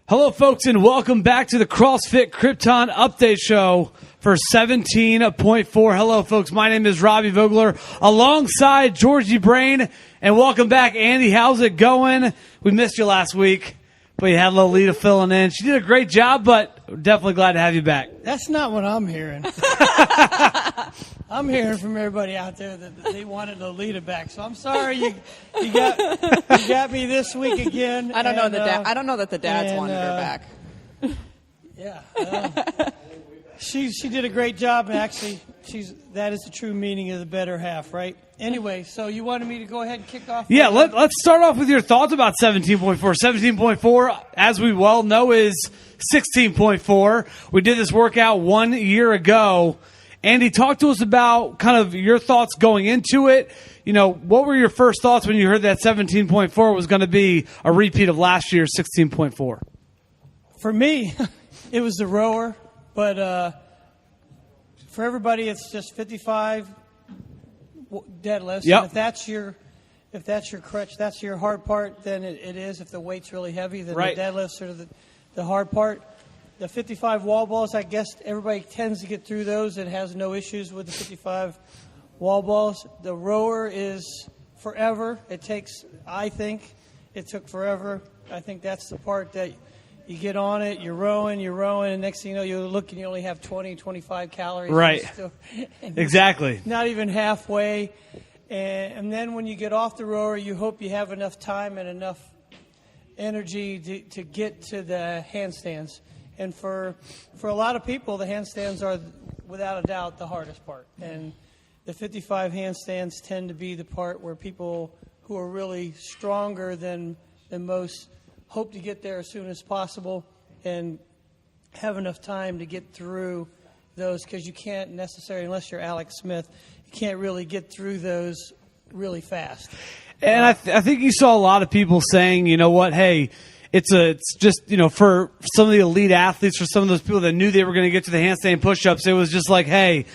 Hello, folks, and welcome back to the CrossFit Krypton update show for 17.4. Hello, folks. My name is Robbie Vogler alongside Georgie Brain, and welcome back, Andy. How's it going? We missed you last week, but you had Lolita filling in. She did a great job, but we're definitely glad to have you back. That's not what I'm hearing. I'm hearing from everybody out there that they wanted Lolita back. So I'm sorry you got me this week again. I don't know that the dads wanted her back. Yeah. She did a great job, and actually that is the true meaning of the better half, right? Anyway, so you wanted me to go ahead and kick off? Yeah, let's start off with your thoughts about 17.4. 17.4, as we well know, is 16.4. We did this workout 1 year ago. Andy, talk to us about kind of your thoughts going into it. You know, what were your first thoughts when you heard that 17.4 was going to be a repeat of last year's 16.4? For me, it was the rower, but for everybody, it's just 55 deadlifts. Yep. And if that's your crutch, that's your hard part, then it is. If the weight's really heavy, then right. The deadlifts are the hard part. The 55 wall balls, I guess everybody tends to get through those and has no issues with the 55 wall balls. The rower is forever. I think it took forever. I think that's the part that you get on it, you're rowing, and next thing you know, you look and you only have 20, 25 calories. Right. Exactly. Not even halfway. And then when you get off the rower, you hope you have enough time and enough energy to get to the handstands. And for a lot of people, the handstands are, without a doubt, the hardest part. And the 55 handstands tend to be the part where people who are really stronger than most hope to get there as soon as possible and have enough time to get through those, because you can't necessarily, unless you're Alex Smith, you can't really get through those really fast. And I think you saw a lot of people saying, you know what, hey, it's just, you know, for some of the elite athletes, for some of those people that knew they were going to get to the handstand push-ups, it was just like, hey,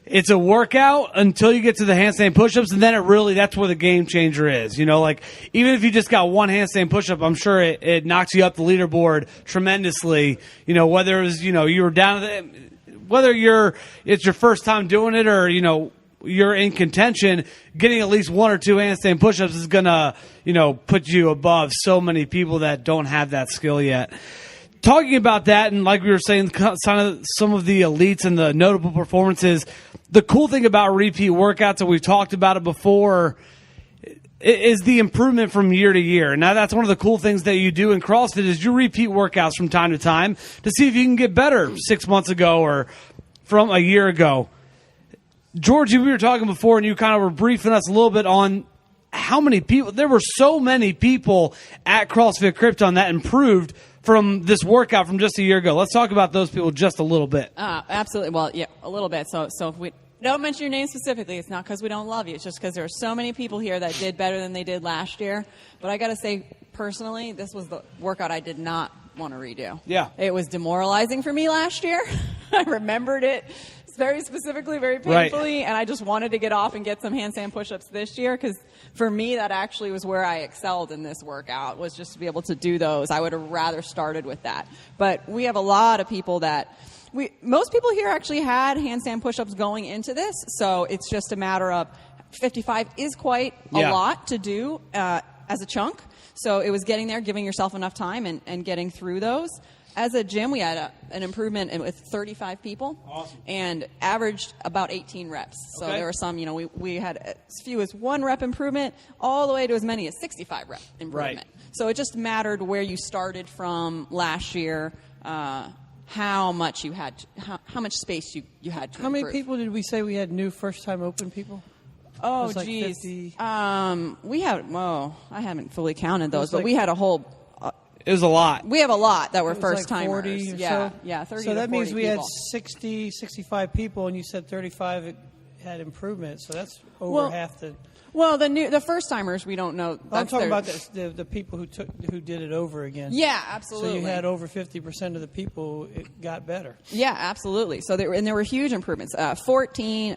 it's a workout until you get to the handstand push-ups, and then that's where the game changer is. You know, like, even if you just got one handstand push-up, I'm sure it knocks you up the leaderboard tremendously. You know, whether it was, you know, you were down, whether it's your first time doing it or, you know, you're in contention, getting at least one or two handstand push-ups is going to, you know, put you above so many people that don't have that skill yet. Talking about that, and like we were saying, some of the elites and the notable performances, the cool thing about repeat workouts, and we've talked about it before, is the improvement from year to year. Now, that's one of the cool things that you do in CrossFit is you repeat workouts from time to time to see if you can get better 6 months ago or from a year ago. Georgie, we were talking before, and you kind of were briefing us a little bit on how many people. There were so many people at CrossFit Krypton that improved from this workout from just a year ago. Let's talk about those people just a little bit. Absolutely. Well, yeah, a little bit. So if we don't mention your name specifically, it's not because we don't love you. It's just because there are so many people here that did better than they did last year. But I got to say, personally, this was the workout I did not want to redo. Yeah. It was demoralizing for me last year. I remembered it very specifically, very painfully, and I just wanted to get off and get some handstand push-ups this year, because for me, that actually was where I excelled in this workout, was just to be able to do those. I would have rather started with that. But we have a lot of people most people here actually had handstand push-ups going into this, so it's just a matter of 55 is quite a lot to do as a chunk. So it was getting there, giving yourself enough time and getting through those. As a gym, we had an improvement with 35 people. Awesome. And averaged about 18 reps. So there were some, you know, we had as few as 1 rep improvement all the way to as many as 65 rep improvement. Right. So it just mattered where you started from last year, how much you had, how much space you had to How improve. many people did we say we had new first-time open people? Oh, like geez. 50. We had, I haven't fully counted those, but like, we had a whole... It was a lot. We have a lot that were It was first like timers. 40 or yeah, so? yeah, 30 So to that 40 means we people. had 60, 65 people, and you said 35 had improvement. So that's over half the... Well, the first timers we don't know. I'm talking about the people who did it over again. Yeah, absolutely. So you had over 50% of the people it got better. Yeah, absolutely. So there were huge improvements. About 14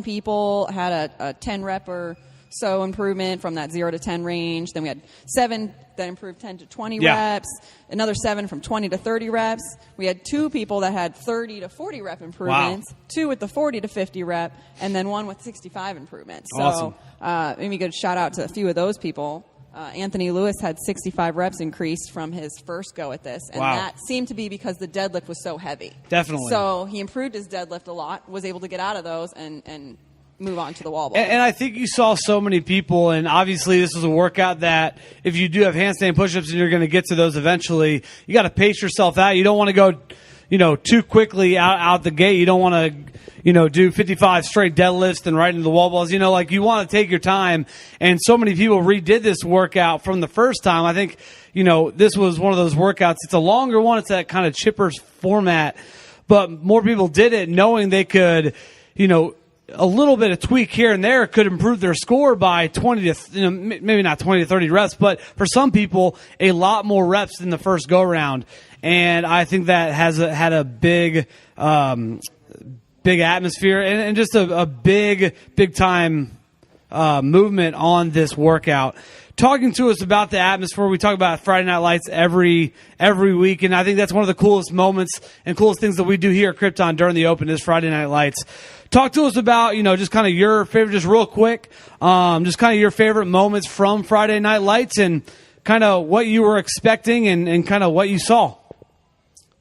people had a 10 rep or so improvement from that 0 to 10 range. Then we had 7 that improved 10 to 20 Yeah. reps, another 7 from 20 to 30 reps. We had 2 people that had 30 to 40 rep improvements, 2 with the 40 to 50 rep, and then 1 with 65 improvements. Awesome. So maybe a good shout out to a few of those people. Anthony Lewis had 65 reps increased from his first go at this, and that seemed to be because the deadlift was so heavy. Definitely. So he improved his deadlift a lot, was able to get out of those and move on to the wall ball. And I think you saw so many people, and obviously this was a workout that if you do have handstand push-ups and you're going to get to those eventually, you got to pace yourself out. You don't want to go, too quickly out the gate. You don't want to, do 55 straight deadlifts and right into the wall balls. You want to take your time. And so many people redid this workout from the first time. I think, this was one of those workouts. It's a longer one. It's that kind of chipper format. But more people did it knowing they could, a little bit of tweak here and there could improve their score by 20 to, maybe not 20 to 30 reps, but for some people, a lot more reps than the first go round. And I think that had a big atmosphere and just a big time movement on this workout. Talking to us about the atmosphere, we talk about Friday Night Lights every week, and I think that's one of the coolest moments and coolest things that we do here at Krypton during the Open is Friday Night Lights. Talk to us about, just kind of your favorite, just real quick, just kind of your favorite moments from Friday Night Lights and kind of what you were expecting and kind of what you saw.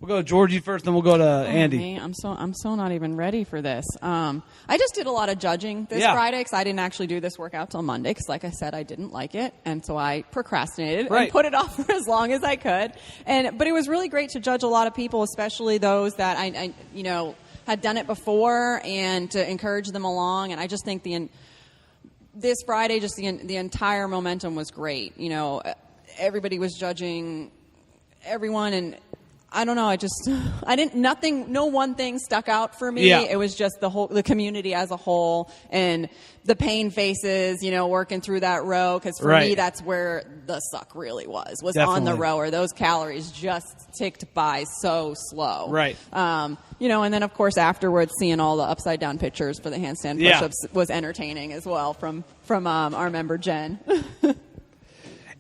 We'll go to Georgie first, then we'll go to Andy. I'm so not even ready for this. I just did a lot of judging this Friday because I didn't actually do this workout till Monday because, like I said, I didn't like it, and so I procrastinated and put it off for as long as I could. But it was really great to judge a lot of people, especially those that I had done it before, and to encourage them along. And I just think this Friday, just the entire momentum was great. Everybody was judging everyone, and I don't know. No one thing stuck out for me. Yeah. It was just the community as a whole and the pain faces, working through that row. Cause for me, that's where the suck really was Definitely. On the rower. Those calories just ticked by so slow. Right. And then of course afterwards, seeing all the upside down pictures for the handstand push-ups was entertaining as well from our member Jen.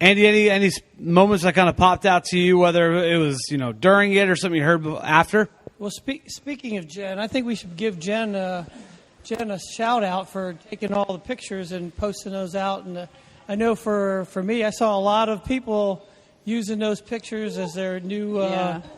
Andy, any moments that kind of popped out to you, whether it was during it or something you heard after? Well, speaking of Jen, I think we should give Jen a shout out for taking all the pictures and posting those out. And I know for me, I saw a lot of people using those pictures as their new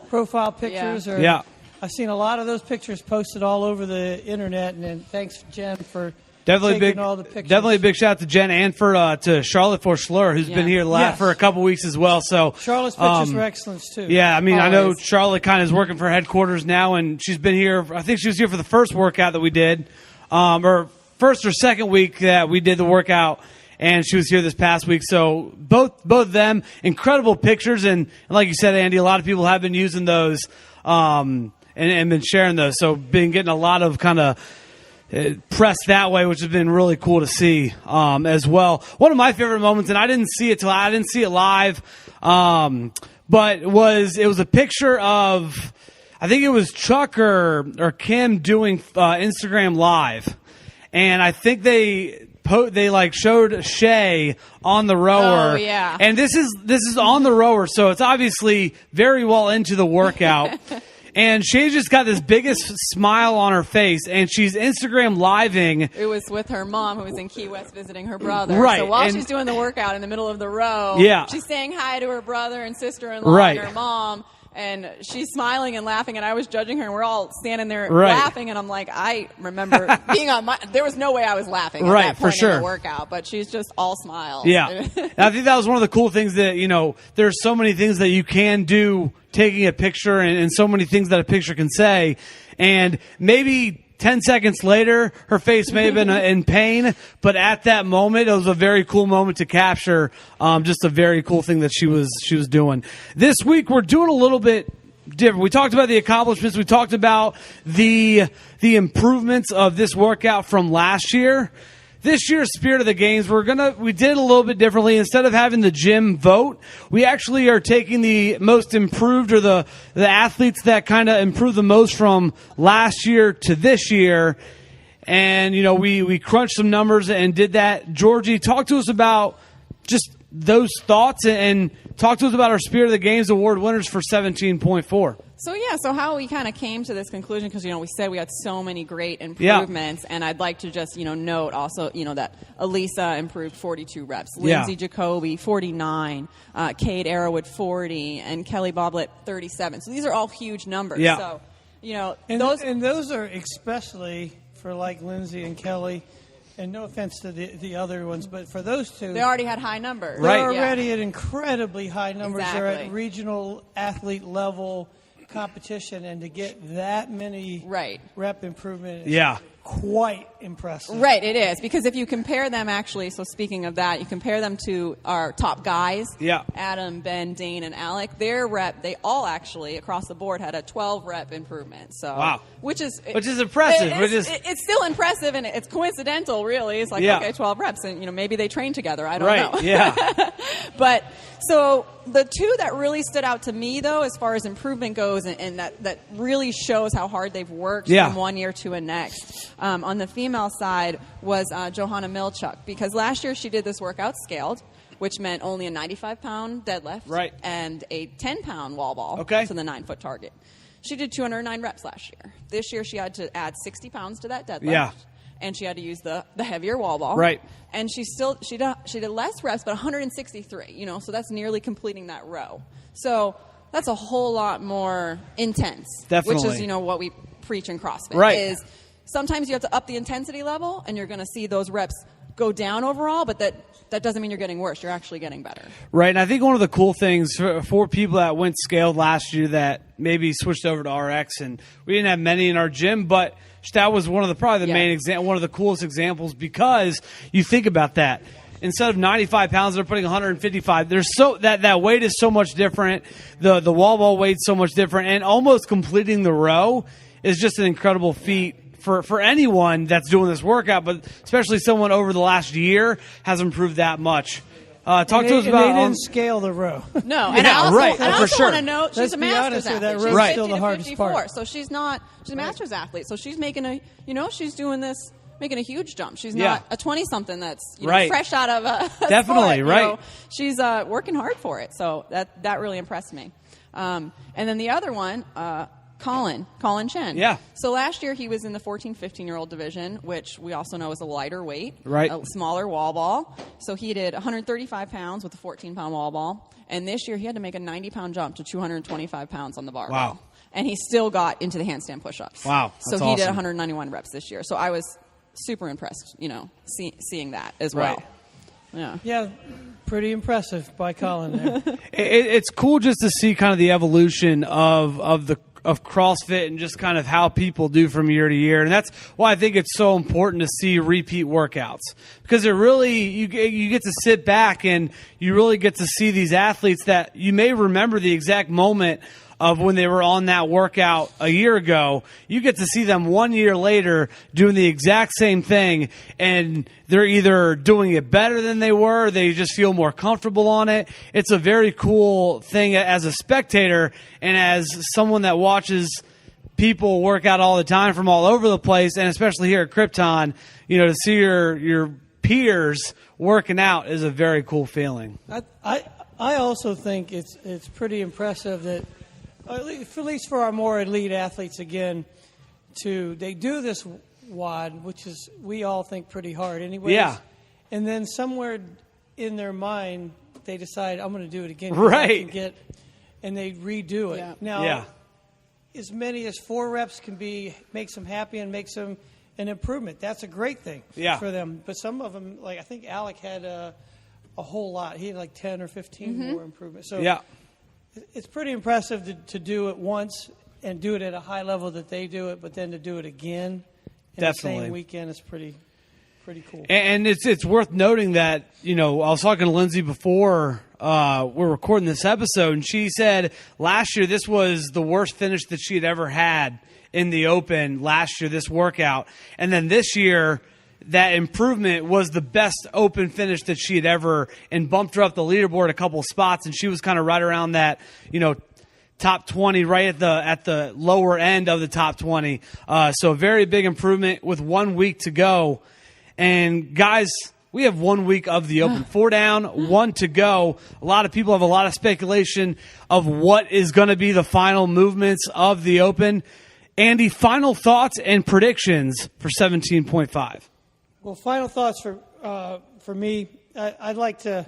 profile pictures. Yeah. I've seen a lot of those pictures posted all over the internet, and thanks, Jen, for taking all the pictures. Definitely a big shout out to Jen and to Charlotte Forschler, who's been here for a couple weeks as well. So Charlotte's pictures were excellent too. Yeah, I mean, I know Charlotte kind of is working for headquarters now, and she's been here. I think she was here for the first workout that we did, or first or second week that we did the workout, and she was here this past week. So both of them, incredible pictures, and like you said, Andy, a lot of people have been using those and been sharing those. So been getting a lot of kind of pressed that way, which has been really cool to see as well. One of my favorite moments, and I didn't see it live, but it was a picture of, I think it was Chuck or Kim doing Instagram Live, and I think they showed Shay on the rower. Oh, yeah. And this is on the rower, so it's obviously very well into the workout. And she just got this biggest smile on her face, and she's Instagram living. It was with her mom, who was in Key West visiting her brother. Right. So while she's doing the workout in the middle of the row, she's saying hi to her brother and sister-in-law and her mom. And she's smiling and laughing, and I was judging her, and we're all standing there laughing, and I'm like, I remember being there was no way I was laughing at that point in the workout, but she's just all smiles. Yeah. And I think that was one of the cool things that, there's so many things that you can do taking a picture and so many things that a picture can say. And maybe 10 seconds later, her face may have been in pain, but at that moment, it was a very cool moment to capture. Just a very cool thing that she was doing. This week, we're doing a little bit different. We talked about the accomplishments. We talked about the improvements of this workout from last year. This year's Spirit of the Games, we did it a little bit differently. Instead of having the gym vote, we actually are taking the most improved, or the athletes that kind of improved the most from last year to this year, And, we crunched some numbers and did that. Georgie, talk to us about just those thoughts and talk to us about our Spirit of the Games Award winners for 17.4. So how we kind of came to this conclusion, because, we said we had so many great improvements, and I'd like to just, note also, that Elisa improved 42 reps, Lindsay Jacoby 49, Kate Arrowwood 40, and Kelly Boblet 37. So these are all huge numbers. Yeah. So, and those are especially for like Lindsay and Kelly. And no offense to the other ones, but for those two, they already had high numbers. They're already at incredibly high numbers. Exactly. They're at regional athlete level competition, and to get that many rep improvement is quite impressive. Right, it is. Because if you compare them actually, so speaking of that, you compare them to our top guys, Adam, Ben, Dane, and Alec, they all actually, across the board, had a 12 rep improvement. So, which is impressive. It's still impressive, and it's coincidental, really. It's like, okay, 12 reps, and maybe they train together. I don't know. Yeah. But, so the two that really stood out to me, though, as far as improvement goes, and that really shows how hard they've worked from one year to the next, on the female side was Johanna Milchuk, because last year she did this workout scaled, which meant only a 95-pound deadlift and a 10-pound wall ball to the 9-foot target. She did 209 reps last year. This year she had to add 60 pounds to that deadlift. And she had to use the heavier wall ball. Right. And she did less reps, but 163, so that's nearly completing that row. So that's a whole lot more intense. Definitely. Which is, what we preach in CrossFit. Right. Is sometimes you have to up the intensity level, and you're going to see those reps go down overall, but that doesn't mean you're getting worse. You're actually getting better. Right, and I think one of the cool things for people that went scaled last year that maybe switched over to RX, and we didn't have many in our gym, but that was one of the main one of the coolest examples, because you think about that. Instead of 95 pounds, they're putting 155. There's that weight is so much different. The wall ball weight's so much different, and almost completing the row is just an incredible feat for anyone that's doing this workout, but especially someone over the last year has improved that much. Talk to us about. They didn't scale the row. No, and I also want to note she's Let's a be master's honest, athlete. that She's row's 50 still the to hardest 54, part. so she's a master's athlete. So she's making she's doing this, making a huge jump. She's not a 20-something that's fresh out of a definitely sport, She's working hard for it. So that really impressed me. And then the other one. Colin Chen. Yeah. So last year he was in the 14, 15-year-old division, which we also know is a lighter weight, a smaller wall ball. So he did 135 pounds with a 14-pound wall ball. And this year he had to make a 90-pound jump to 225 pounds on the barbell. Wow. And he still got into the handstand push-ups. Wow. So he did 191 reps this year. So I was super impressed, seeing that as well. Yeah, pretty impressive by Colin there. It's cool just to see kind of the evolution of CrossFit and just kind of how people do from year to year. And that's why I think it's so important to see repeat workouts, because it really, you get to sit back and you really get to see these athletes that you may remember the exact moment of when they were on that workout a year ago. You get to see them 1 year later doing the exact same thing, and they're either doing it better than they were, or they just feel more comfortable on it. It's a very cool thing as a spectator and as someone that watches people work out all the time from all over the place, and especially here at Krypton, to see your peers working out is a very cool feeling. I also think it's pretty impressive that, at least for our more elite athletes, again, they do this WOD, which is, we all think, pretty hard anyways. Yeah. And then somewhere in their mind, they decide, I'm going to do it again. Right. And they redo it. Yeah. Now, as many as 4 reps makes them happy and makes them an improvement. That's a great thing for them. But some of them, like I think Alec had a whole lot. He had like 10 or 15 more improvements. So it's pretty impressive to do it once and do it at a high level that they do it, but then to do it again in the same weekend is pretty cool. And it's worth noting that, I was talking to Lindsay before we're recording this episode, and she said last year this was the worst finish that she had ever had in the Open last year, this workout. And then this year, that improvement was the best Open finish that she had ever, and bumped her up the leaderboard a couple spots, and she was kind of right around that, top 20, right at the lower end of the top 20. So a very big improvement with 1 week to go. And guys, we have 1 week of the Open. 4 down, 1 to go. A lot of people have a lot of speculation of what is going to be the final movements of the Open. Andy, final thoughts and predictions for 17.5. Well, final thoughts for me. I'd like to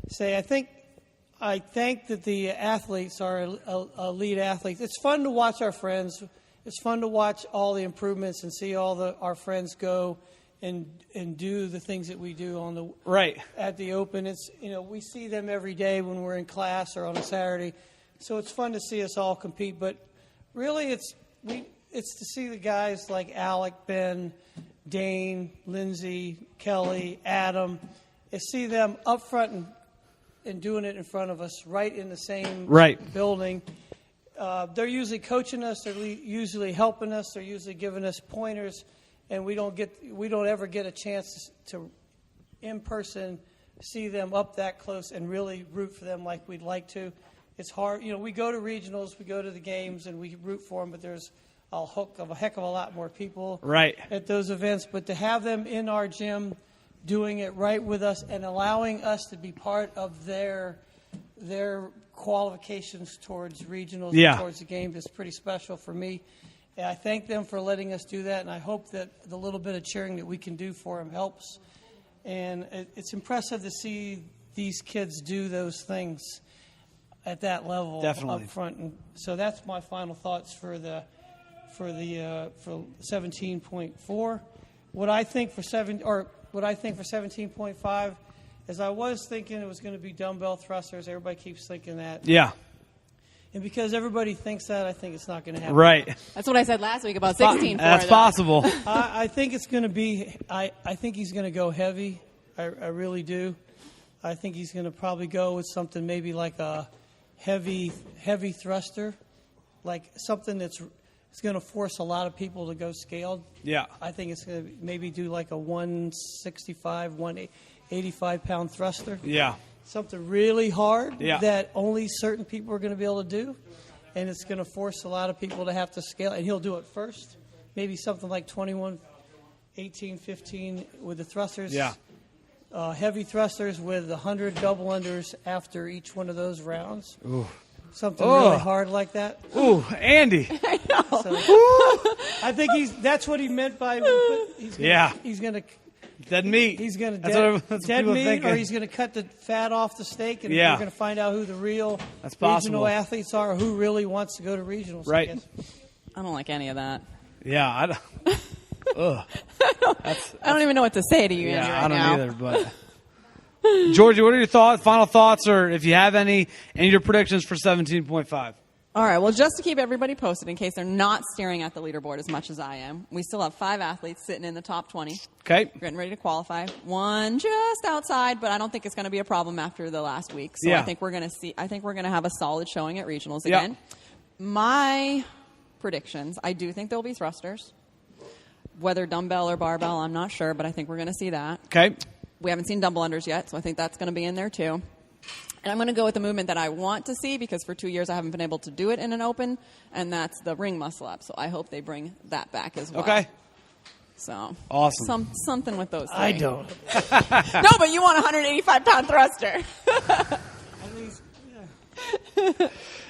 say I think that the athletes are elite athletes. It's fun to watch our friends. It's fun to watch all the improvements and see our friends go and do the things that we do at the Open. It's we see them every day when we're in class or on a Saturday, so it's fun to see us all compete. But really, it's to see the guys like Alec, Ben, Dane, Lindsay, Kelly, Adam, and see them up front and doing it in front of us, right in the same building. They're usually coaching us. They're usually helping us. They're usually giving us pointers, and we don't ever get a chance to in person see them up that close and really root for them like we'd like to. It's hard. We go to regionals, we go to the games, and we root for them, but there's a heck of a lot more people at those events. But to have them in our gym doing it right with us and allowing us to be part of their qualifications towards regionals and towards the games is pretty special for me. And I thank them for letting us do that, and I hope that the little bit of cheering that we can do for them helps. And it's impressive to see these kids do those things at that level up front. And so that's my final thoughts for 17.4. What I think for 17.5 is I was thinking it was going to be dumbbell thrusters. Everybody keeps thinking that. Yeah. And because everybody thinks that, I think it's not going to happen. Right. That's what I said last week about 16. That's possible. I think it's going to be. I think he's going to go heavy. I really do. I think he's going to probably go with something maybe like a heavy thruster, like something that's going to force a lot of people to go scaled. Yeah. I think it's going to maybe do like a 165, 185-pound thruster. Yeah. Something really hard that only certain people are going to be able to do, and it's going to force a lot of people to have to scale. And he'll do it first, maybe something like 21, 18, 15 with the thrusters. Yeah. Heavy thrusters with 100 double unders after each one of those rounds. Ooh. Something really hard like that. Ooh, Andy. I know. So, I think that's what he meant by he's going to dead meat. He's going to that's dead what meat, thinking. or he's going to cut the fat off the steak, and we're going to find out who the real regional athletes are, or who really wants to go to regionals. Right. I don't like any of that. Yeah. I don't even know what to say to you, Andy, right now. I don't either, but... Georgie, what are your final thoughts, or if you have any, and your predictions for 17.5? All right, well, just to keep everybody posted in case they're not staring at the leaderboard as much as I am, we still have 5 athletes sitting in the top 20. Okay. We're getting ready to qualify. 1 just outside, but I don't think it's going to be a problem after the last week. So I think we're going to have a solid showing at regionals again. My predictions, I do think there'll be thrusters. Whether dumbbell or barbell, I'm not sure, but I think we're going to see that. Okay. We haven't seen double unders yet, so I think that's going to be in there too. And I'm going to go with the movement that I want to see because for 2 years I haven't been able to do it in an open, and that's the ring muscle up. So I hope they bring that back as well. Okay. So awesome. Something with those 3. I don't. No, but you want a 185-pound thruster.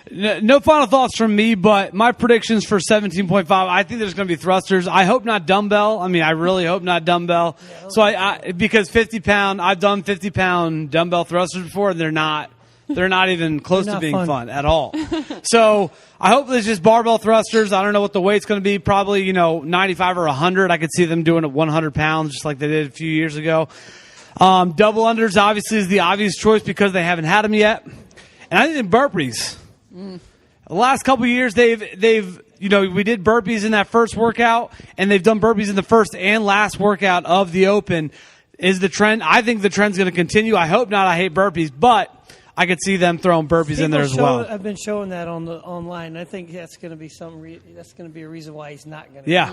No final thoughts from me, but my predictions for 17.5, I think there's going to be thrusters. I hope not dumbbell. I mean, I really hope not dumbbell. So because 50-pound, I've done 50-pound dumbbell thrusters before, and they're not even close to being fun at all. So I hope there's just barbell thrusters. I don't know what the weight's going to be. Probably 95 or 100. I could see them doing it 100 pounds, just like they did a few years ago. Double unders obviously is the obvious choice because they haven't had them yet. And I think burpees. The last couple of years, they've we did burpees in that first workout, and they've done burpees in the first and last workout of the Open. Is the trend? I think the trend's going to continue. I hope not. I hate burpees, but I could see them throwing burpees in there as well. I've been showing that online. I think that's going to be that's going to be a reason why he's not going to. Yeah,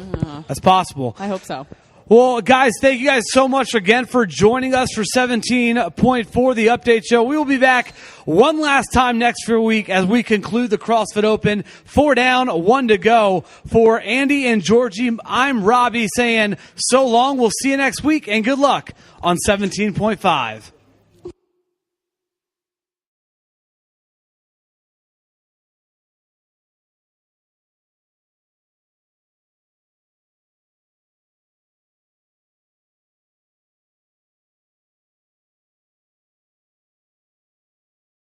that's possible. I hope so. Well, guys, thank you guys so much again for joining us for 17.4, the update show. We will be back one last time next week as we conclude the CrossFit Open. 4 down, 1 to go. For Andy and Georgie, I'm Robbie saying so long. We'll see you next week, and good luck on 17.5.